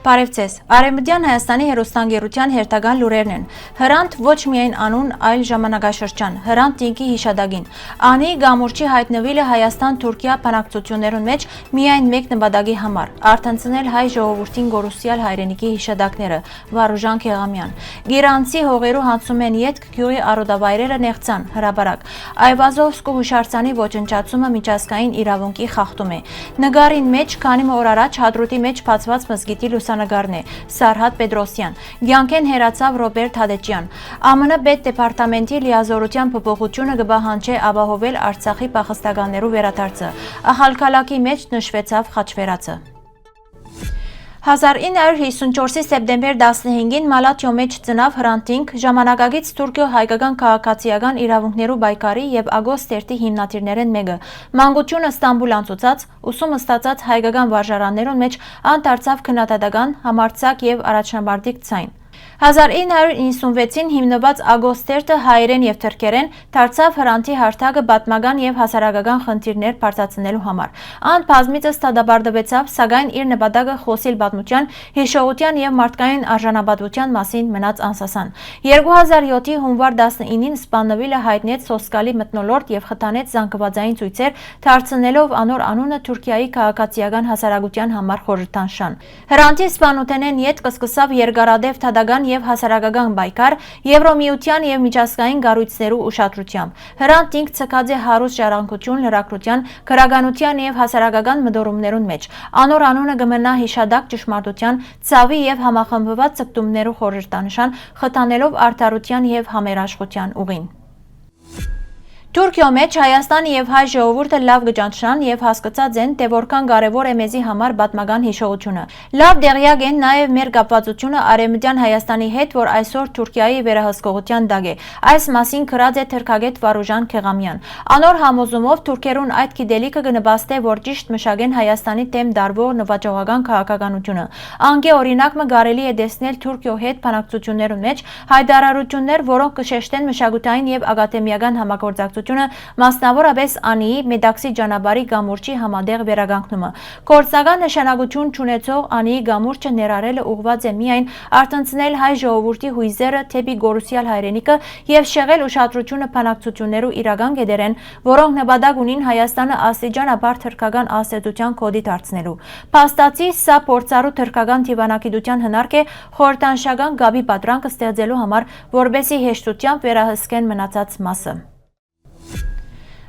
Բարև ձեզ, Արևմտյան Հայաստանի հեռուստաընկերության հերթական լուրերն են։ Հրանտ ոչ միայն անուն, այլ ժամանակաշրջան, Հրանտ Տինկի հիշադակին։ Անի գամուրջի հայտնվելը Հայաստան-Թուրքիա բանակցություններուն մեջ միայն մեկ նպատակի համար՝ արթնցնել հայ ժողովրդին գորուսյալ հայրենիքի հիշադակները, Վարուժան Քեղամյան։ Գիրանցի հողերու հանցումեն ետք գյուղի արոտավայրերը նեղցան, հրաբարակ։ Այվազովսկու հուշարձանի ոչնչացումը միջազգային իրավունքի խախտում է։ Նկարին մեջ քանի օր առաջ Հադրութի մեջ բացված մզգիտի լուսանկարն է, Սարհատ Պետրոսյան, Գյանքեն հերացավ Ռոբերտ Հադեջյան, ԱՄՆ պետդեպարտամենտի լիազորության փոփոխությունը կբահանջի ապահովել Արցախի փախստականներու վերադարձը, ախալքալակի մեջ նշվեցավ Խաչվերացը։ 1954-ի սեպտեմբեր 15-ին Մալաթիո մեջ ծնավ Հրանտ Տինք, ժամանակակից Թուրքիո հայկական քաղաքացիական իրավունքներու պայքարի եւ Ագոստերտի հիմնադիրներեն մեկը։ Մանկությունը Ստամբուլ անցուցած, ուսումը ստացած հայկական վարժարաններուն մեջ ան դարձավ քննադատական, համարձակ եւ առաջնաբարդիկ ցայն։ 1996-ին հիմնված Ագոստերտը հայերեն եւ թրքերեն դարձավ Հրանտի հարթակը պատմական եւ հասարակական խնդիրներ բարձրացնելու համար։ Ան բազմիցս դադարեցավ, սակայն իր նպատակը խոսիլ պատմության, հիշողության եւ մարդկային արժանապատվության մասին մնաց անսասան։ 2007-ի հունվար 19-ին Սպաննվիլը հայտնեց սոսկալի մթնոլորտ եւ խթանեց զանգվածային ցույցեր, դարձնելով անոր անունը Թուրքիայի քաղաքացիական հասարակության համար խորհրդանշան։ Հրանտի սպանութենեն ետք սկսավ երկարադեպ թադական եւ հասարակական պայքար Եվրոմիության եւ միջազգային կառույցներու ուշադրությամբ։ Հրանտ Տինք ցկած է հարուստ ժառանգություն, լրագրության, քրագանության եւ հասարակական մտորումներուն մեջ։ Անոր անունը կմնա հիշադակ ճշմարտության, ցավի եւ համախմբված ցկտումներու խորհրդանշան, խթանելով արդարության եւ համերաշխության ուղին։ Թուրքիո մեջ Հայաստան եւ հայ ժողովուրդը լավ գճանչան եւ հասկացած են, թե որքան կարեւոր է մեզի համար պատմական հիշողությունը։ Լավ դեղյակ են նաեւ մեր կապվածությունը Արևմտյան Հայաստանի հետ, որ այսօր Թուրքիայի վերահսկողության տակ է։ Այս մասին գրած է թրքագետ Վարուժան Քեղամյան։ Անոր համոզումով թուրքերուն այդ գիտելիքը կնպաստե, որ ճիշտ մշակեն Հայաստանի դեմ դարվող նվաճողական քաղաքականությունը։ Անկե օրինակ մը կարելի է տեսնել Թուրքիո հետ բանակցություններուն մեջ հայտարարություններ, որոնք կշեշտեն մշակութային եւ ակադեմիական համագործակցություն, մասնավորապես Անիի Մեդաքսի ճանապարհի գամուրջի համադեղ վերականգնումը։ Կորցական նշանակություն չունեցող Անիի գամուրջը ներառելը ուղղված է միայն արտնցնել հայ ժողովրդի հույզերը թեպի գորուսյալ հայրենիքը եւ շեղել ուշադրությունը բանակցություններու իրական գեդերեն, որոնք նպատակ ունին Հայաստանը աստիճանաբար թրքական ասետության կոդի դարձնելու։ Փաստացի սա փորձառու թրքական դիվանագիտության հնարք է խորհրդանշական գաբի պատրանք ստեղծելու համար, որբեսի հեշտությամբ վերահսկեն մնացած մասը։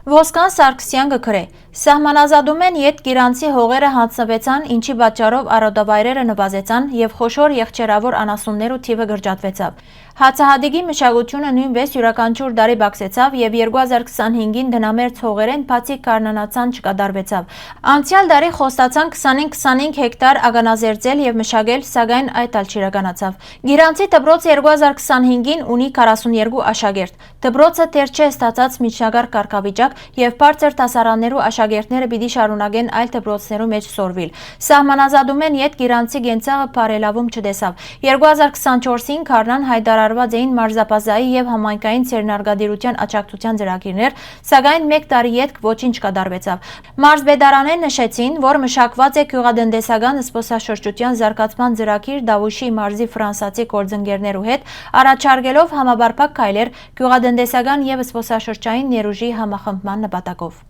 Ոսկան Սարգսյան գքրե Սահմանազատում են յետ գիրանցի հողերը հանձնվեցան, ինչի պատճառով արոտավայրերը նվազեցան եւ խոշոր եղջերավոր անասուններու թիվը գրջատվեցավ։ Հացահատիկի մշակությունը նույնպես յուրաքանչյուր տարի բացեցավ եւ 2025-ին դնամերձ հողերեն բացի կառնանացան չկատարվեցավ։ Անցյալ տարի խոստացան 25 հեկտար ագանազերծել եւ մշակել, սակայն այդ ալ չիրականացավ։ Գիրանցի դպրոցը 2025-ին ունի 42 աշակերտ։ Դպրոցը դեռ չէ ստացած միջնակարգ կարգավիճակ եւ բարձր դասարաններու աշակերտները պիտի շարունակեն այլ դպրոցներու մեջ սորվել։ Սահմանազատում են յետ գիրանցի գենցաղը բարելավում չտեսավ։ 2024-ին քարնան հայտարարված էին մարզապազայի եւ համայնքային ցերնարգադիրության աջակցության ծրագիրներ, սակայն մեկ տարի յետք ոչինչ կատարվեցավ։ Մարզպետարանեն նշեցին, որ մշակված է գյուղատնտեսական զբոսաշրջության զարգացման ծրագիր Դավուշի մարզի ֆրանսացի գործընկերներու հետ, առաջարկելով համաբարփակ քայլեր գյուղատնտեսական եւ զբոսաշրջային ներուժի համախմբման նպատակով։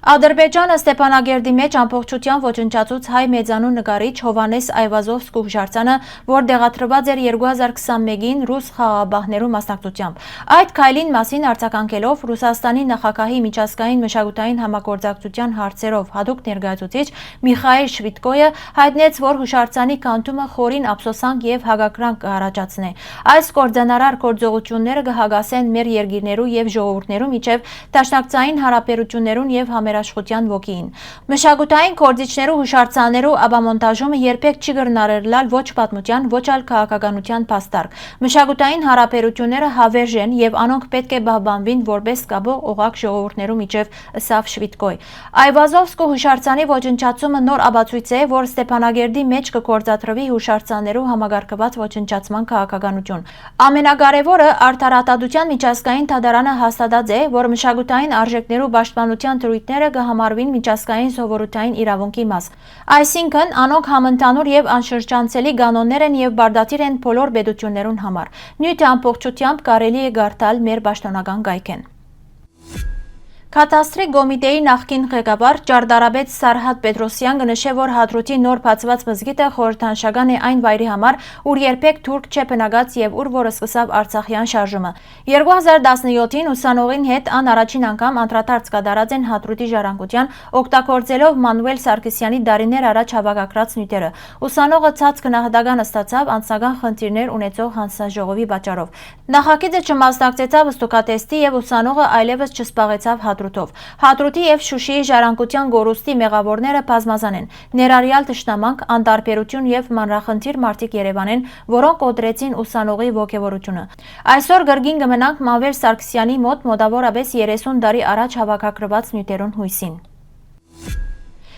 Ադրբեջանը Ստեփանագերդի մեջ ամբողջությամբ ոչնչացուց հայ մեծանուն նկարիչ Հովանես Այվազովսկու հուշարձանը, որ դեղատրված էր 2021-ին ռուս խաղաղապահներու մասնակցությամբ։ Այդ քայլին մասին արձագանքելով Ռուսաստանի նախագահի միջազգային մշակութային համագործակցության հարցերով հատուկ ներկայացուցիչ Միխայել Շվիտկոյը հայտնեց, որ հուշարձանի կանտումը խորին ափսոսանք եւ հագակրանք կառաջացնի։ Այս կորձանարար գործողությունները կհագասեն մեր երկիրներու եւ ժողովուրդներու միջև դաշնակցային հարաբերություններուն եւ աշխության ոգին։ Մշակութային կորձիչներու հուշարձաններու աբամոնտաժումը երբեք չի գրնարելալ ոչ պատմության, ոչ այլ քաղաքականության փաստարկ։ Մշակութային հարաբերությունները հավերժ են եւ անոնք պետք է պահպանվին որպես կապող օղակ ժողովուրդներու միջև, ըսավ Շվիտկոյ։ Այվազովսկու հուշարձանի ոչնչացումը նոր ապացույց է, որ Ստեփանագերդի մեջ կգործադրվի հուշարձաններու համագարկված ոչնչացման քաղաքականություն։ Ամենակարևորը արդարադատության միջազգային դատարանը հաստատած է, որ մշակութային արժեքներու պաշտպանության դրույթները կանոնները կհամարվին միջազգային սովորութային իրավունքի մաս։ Այսինքն, անոնք համընդհանուր եւ անշրջանցելի կանոններ են եւ բարդատիր են բոլոր պետություններուն համար։ Նյութը ամբողջությամբ կարելի է գարտալ մեր պաշտոնական գայքեն։ Քաթաստրի կոմիտեի նախկին ղեկավար ճարտարապետ Սարհատ Պետրոսյան կնշե, որ Հադրութի նոր բացված մզգիթը խորհրդանշական է այն վայրի համար, ուր երբեք թուրք չէ բնակած եւ ուր որ սկսավ Արցախյան շարժումը։ 2017-ին ուսանողին հետ ան առաջին անգամ անդրադարձ կատարած են Հադրութի ժառանգության, օգտագործելով Մանուել Սարգսյանի դարիներ առաջ հավաքակրած նյութերը։ Ուսանողը ցած գնահատական ստացավ անձնական խնդիրներ ունեցող հանձնաժողովի պատճառով։ Նախագիծը չմասնակցեցավ ստուգատեստի եւ ուսանողը այլևս չսպաղեցավ Հադրութի եւ Շուշիի ժառանգության գորուստի մեղավորները բազմազան են, ներառյալ թշնամանք, անտարբերություն եւ մանրախնդիր մարդիկ Երևանեն, որոնք օդրեցին ուսանողի ոգևորությունը։ Այսօր գրգին կմնանք Մանուել Սարգսյանի մոտ մոտավորապես 30 տարի առաջ հավաքակրված նյութերուն հույսին։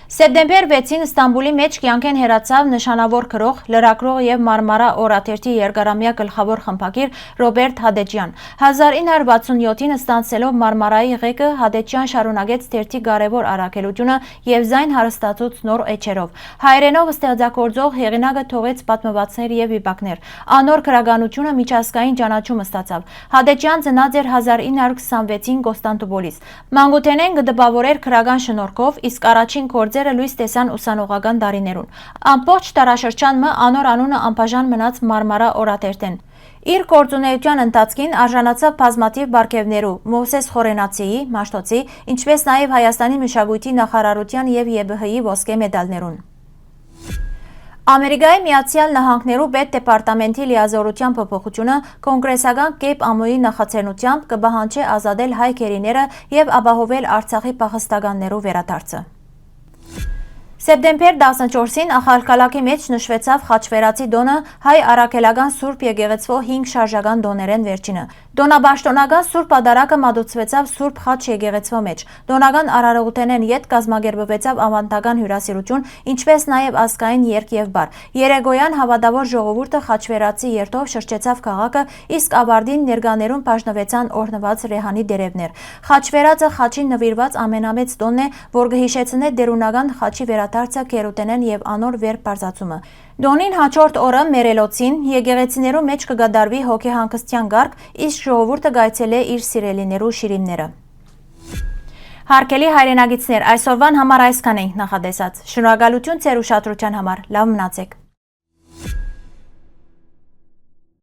Սեպտեմբեր 6-ին Ստամբուլի մեջ կյանքեն հեռացավ նշանավոր գրող, լրագրող եւ Մարմարա օրաթերթի երկարամյա գլխավոր խմբագիր Ռոբերտ Հադեջյան։ 1967-ին ստանցելով Մարմարայի ղեկը Հադեջյան շարունակեց թերթի կարևոր առաքելությունը եւ զայն հարստացուց նոր էջերով։ Հայերենով ստեղծագործող հեղինակը թողեց պատմվածքներ եւ վիպակներ։ Անոր գրականությունը միջազգային ճանաչում ստացավ։ Հադեջյան ծնած էր 1926-ին Կոստանդնուպոլիս։ Մանկութենեն կդպավորեր գրական շնորհքով, իսկ առաջին գործերը լույս տեսան ուսանողական տարիներուն։ Ամբողջ տարաշրջան մը անոր անունը անբաժան մնաց Մարմարա օրաթերթեն։ Իր գործունեության ընթացքին արժանացավ բազմաթիվ պարգևներու Մովսես Խորենացիի, Մաշտոցի, ինչպես նաև Հայաստանի մշակույթի նախարարության եւ ԵԲՀ-ի ոսկե մեդալներուն։ Ամերիկայի Միացյալ Նահանգներու պետդեպարտամենտի լիազորության փոփոխությունը կոնգրեսական կերպ ամոյի նախաձեռնությամբ կպահանջի ազատել հայ գերիները եւ ապահովել Արցախի փախստականներու վերադարձը։ Սեպտեմբեր 14-ին Ախալքալակի մեջ նշվեցավ խաչվերացի դոնը հայ առաքելական Սուրբ եկեղեցվո 5 շարժական դոներեն վերջինը։ Դոնաբաշտոնական Սուրբ Պատարագը մատուցվեցավ Սուրբ Խաչ եկեղեցվո մեջ։ Դոնական արարողութենեն յետ կազմակերպվեցավ ավանդական հյուրասիրություն, ինչպես նաև ազգային երգ եւ բար։ Երեգոյան հավատավոր ժողովուրդը խաչվերացի երթով շրջեցավ քաղաքը, իսկ ավարտին ներկաներուն բաժնվեցան օրհնված ռեհանի դերևներ։ Խաչվերածը խաչին նվիրված ամենամեծ տոնն է, որ կհիշեցնե դերունական խաչի վերադարձը կերուտենեն եւ անոր վեր բարձացումը։ Դոնին հաջորդ օրը մերելոցին եկեղեցիներու մեջ կգադարվի հոգեհանգստյան գարկ, իսկ ժողովուրդը գայցել է իր սիրելիներու շիրիմները։ Հարգելի հայրենագիտներ, այսօրվան համար այսքան ենք նախադեսած։ Շնորհակալություն ձեր ուշադրության համար։ Լավ մնացեք։